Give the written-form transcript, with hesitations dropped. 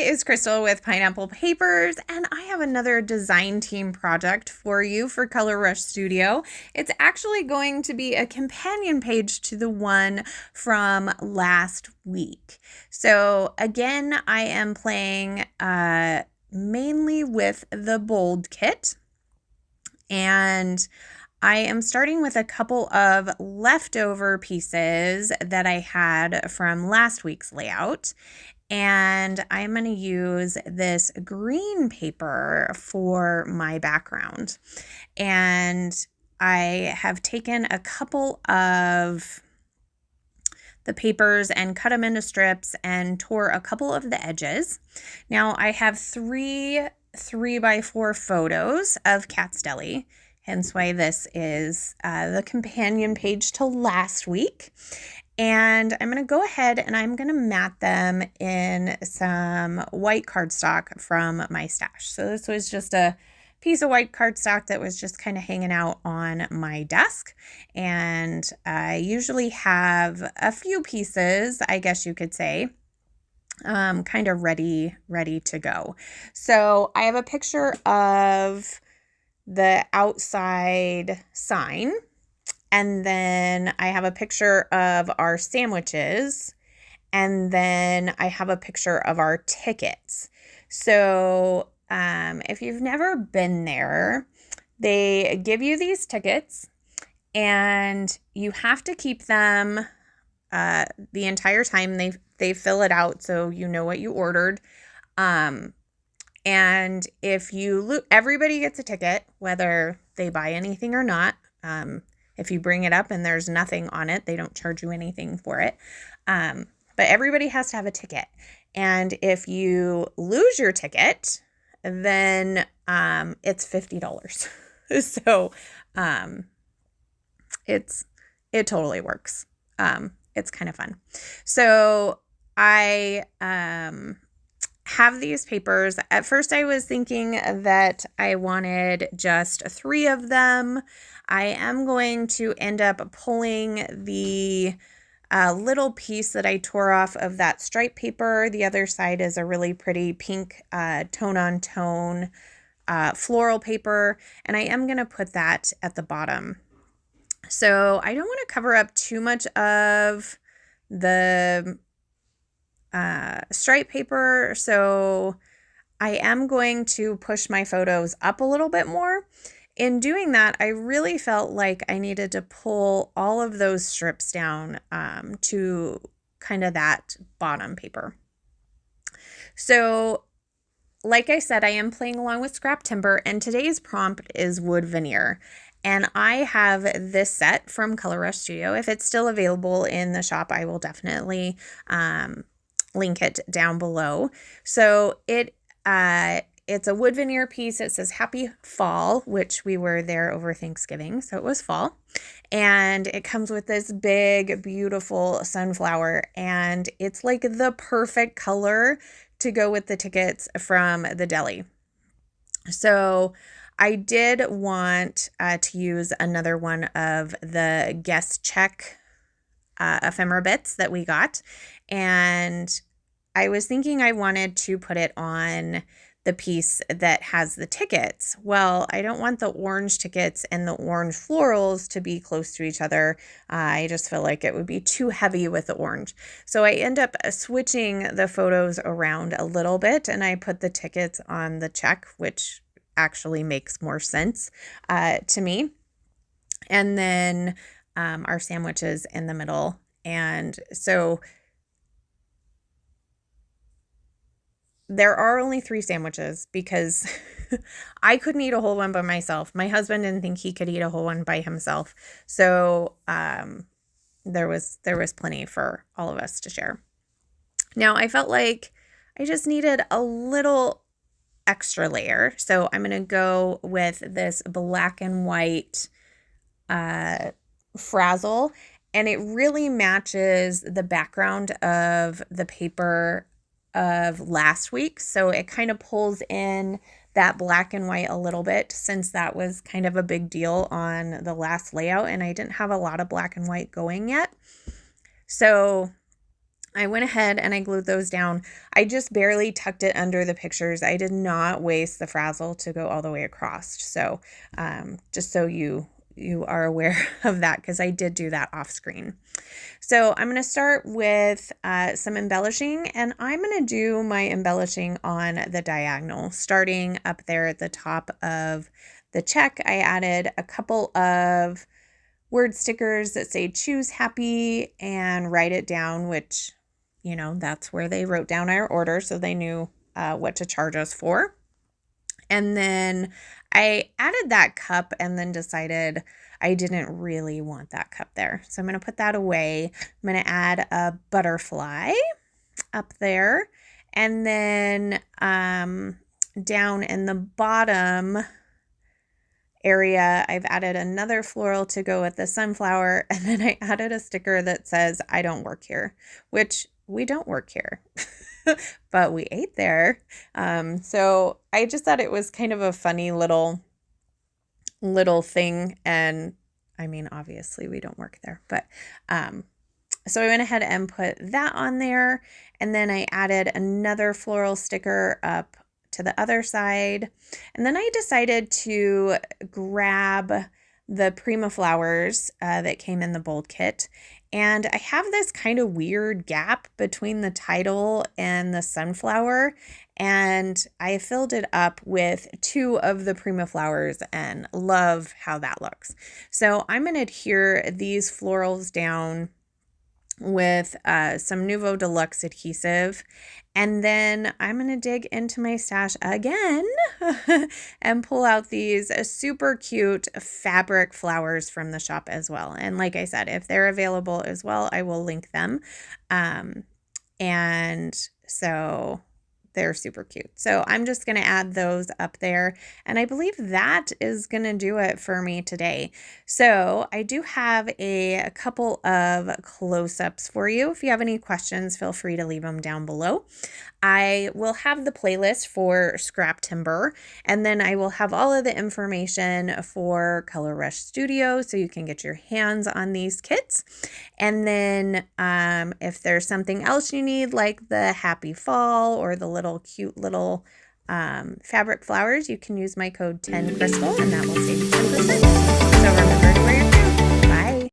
is Crystal with Pineapple Papers, and I have another design team project for you for Color Rush Studio. It's actually going to be a companion page to the one from last week. So again, I am playing mainly with the Bold kit, and I am starting with a couple of leftover pieces that I had from last week's layout. And I'm going to use this green paper for my background. And I have taken a couple of the papers and cut them into strips and tore a couple of the edges. Now I have three 3x4 photos of Cat's Deli, hence why this is the companion page to last week. And I'm going to go ahead and I'm going to mat them in some white cardstock from my stash. So this was just a piece of white cardstock that was just kind of hanging out on my desk. And I usually have a few pieces, I guess you could say, kind of ready to go. So I have a picture of the outside sign. And then I have a picture of our sandwiches, and then I have a picture of our tickets. So if you've never been there, they give you these tickets, and you have to keep them the entire time. They fill it out so you know what you ordered. And if you everybody gets a ticket, whether they buy anything or not. If you bring it up and there's nothing on it, they don't charge you anything for it. But everybody has to have a ticket. And if you lose your ticket, then it's $50. So it totally works. It's kind of fun. So I have these papers. At first I was thinking that I wanted just 3 of them. I am going to end up pulling the little piece that I tore off of that stripe paper. The other side is a really pretty pink tone-on-tone floral paper, and I am going to put that at the bottom. So I don't want to cover up too much of the stripe paper, so I am going to push my photos up a little bit more. In doing that, I really felt like I needed to pull all of those strips down to kind of that bottom paper. So like I said, I am playing along with scrap timber, and today's prompt is wood veneer. And I have this set from Color Rush Studio. If it's still available in the shop, I will definitely link it down below. So it's a wood veneer piece. It says Happy Fall, which we were there over Thanksgiving, so it was fall. And it comes with this big, beautiful sunflower, and it's like the perfect color to go with the tickets from the deli. So I did want to use another one of the guest check ephemera bits that we got, and I was thinking I wanted to put it on the piece that has the tickets. Well, I don't want the orange tickets and the orange florals to be close to each other. I just feel like it would be too heavy with the orange. So I end up switching the photos around a little bit, and I put the tickets on the check, which actually makes more sense to me. And then our sandwiches in the middle. And so there are only 3 sandwiches because I couldn't eat a whole one by myself. My husband didn't think he could eat a whole one by himself. So there was plenty for all of us to share. Now I felt like I just needed a little extra layer. So I'm going to go with this black and white frazzle, and it really matches the background of the paper of last week. So it kind of pulls in that black and white a little bit, since that was kind of a big deal on the last layout and I didn't have a lot of black and white going yet. So I went ahead and I glued those down. I just barely tucked it under the pictures. I did not waste the frazzle to go all the way across. So just so you are aware of that, because I did do that off screen. So I'm going to start with some embellishing, and I'm going to do my embellishing on the diagonal. Starting up there at the top of the check, I added a couple of word stickers that say choose happy and write it down, which, you know, that's where they wrote down our order, so they knew what to charge us for. And then I added that cup and then decided I didn't really want that cup there. So I'm going to put that away. I'm going to add a butterfly up there. And then down in the bottom area, I've added another floral to go with the sunflower. And then I added a sticker that says, I don't work here, which we don't work here. But we ate there. So I just thought it was kind of a funny little thing. And I mean, obviously we don't work there, but so I went ahead and put that on there. And then I added another floral sticker up to the other side. And then I decided to grab the Prima flowers that came in the bold kit. And I have this kind of weird gap between the title and the sunflower, and I filled it up with 2 of the Prima flowers and love how that looks. So I'm going to adhere these florals down with some Nuvo Deluxe adhesive, and then I'm going to dig into my stash again and pull out these super cute fabric flowers from the shop as well. And like I said, if they're available as well, I will link them. And so they're super cute. So I'm just going to add those up there. And I believe that is going to do it for me today. So I do have a couple of close-ups for you. If you have any questions, feel free to leave them down below. I will have the playlist for scrap timber, and then I will have all of the information for Color Rush Studio so you can get your hands on these kits. And then if there's something else you need, like the Happy Fall or the cute little fabric flowers, you can use my code 10Crystal, and that will save you 10%. So remember to wear your